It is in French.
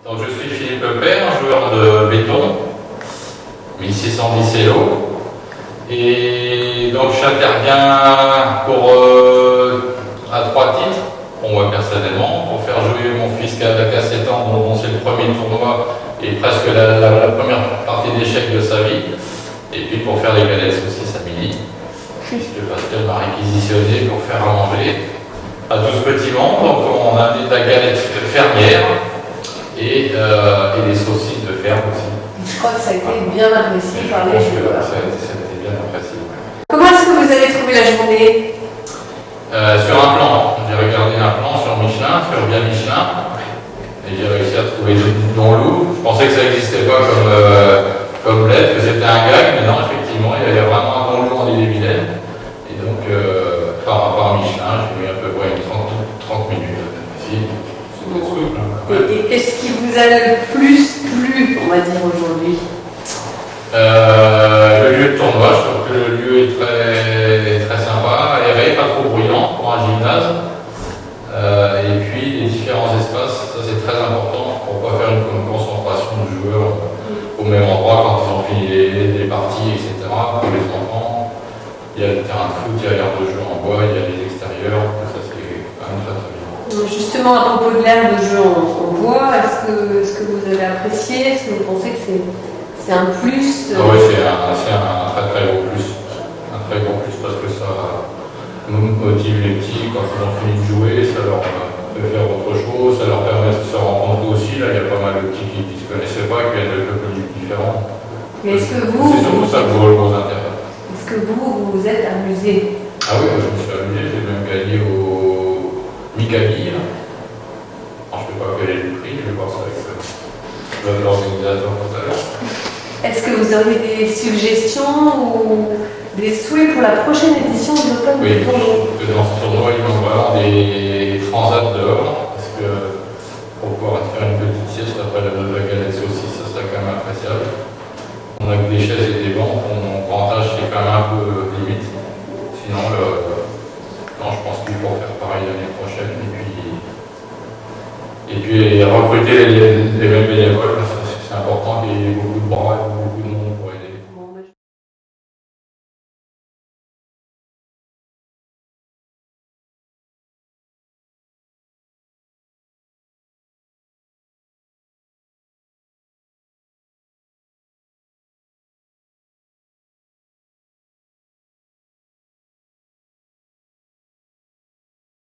Donc je suis Philippe Père, joueur de béton, 1610 Hello. Et donc j'interviens à 3 titres, pour moi personnellement, pour faire jouer mon fils qui a 7 ans, dont c'est le premier tournoi et presque la première partie d'échecs de sa vie. Et puis pour faire les galettes saucisses à midi, puisque Pascal m'a réquisitionné pour faire à manger à 12 petits membres. Donc on a de la galette fermière et des saucisses de ferme aussi. Je crois que ça a été bien apprécié par les joueurs. Ça a été bien apprécié. Comment est-ce que vous avez trouvé la journée? Sur un plan, j'ai regardé un plan sur Michelin, sur Bien Michelin, et j'ai réussi à trouver Don Loup. Je pensais que ça n'existait pas comme lettre, que c'était un gag, mais non, effectivement, il y avait vraiment un Don Loup en Ille-et-Vilaine. Et donc, par rapport à Michelin, j'ai mis à peu près 30 minutes. Et qu'est-ce qui vous a le plus plu, on va dire, aujourd'hui? Le lieu de tournoi, je trouve que le lieu est très sympa, aéré, pas trop bruyant pour un gymnase. Et puis les différents espaces, ça c'est très important pour pas faire une concentration de joueurs au même endroit quand ils ont fini les parties, etc. Pour les enfants, il y a le terrain de foot, il y a l'aire de jeu en bois, il y a les extérieurs, ça c'est quand même très bien. Justement, à propos de l'aire de jeu en bois, est-ce que vous avez apprécié? Est-ce que vous pensez que c'est un plus? Oui, c'est un très gros plus. Un très gros plus parce que ça motive les petits quand ils ont fini de jouer, ça leur fait faire autre chose, ça leur permet de se rencontrer aussi. Là, il y a pas mal de petits qui ne se connaissaient pas, qui viennent de pays différents. Mais est-ce que vous... C'est surtout ça que vos intérêts. Est-ce que vous vous êtes amusé? Ah oui, je me suis amusé, j'ai même gagné au Mikami. Alors, je ne peux pas appeler le prix, je vais voir ça avec l'organisateur tout à l'heure. Est-ce que vous auriez des suggestions ou des souhaits pour la prochaine édition de l'Open Oui, de Tournoi? que dans ce tournoi, il manque vraiment des transats dehors, parce que pour pouvoir faire une petite sieste après la galette saucisse, ça serait quand même appréciable. On a que des chaises et des bancs, mon grand âge c'est quand même un peu limite. Sinon, non, je pense qu'il faut faire pareil l'année prochaine. Et puis recruter les mêmes bénévoles, c'est important qu'il y ait beaucoup de bras.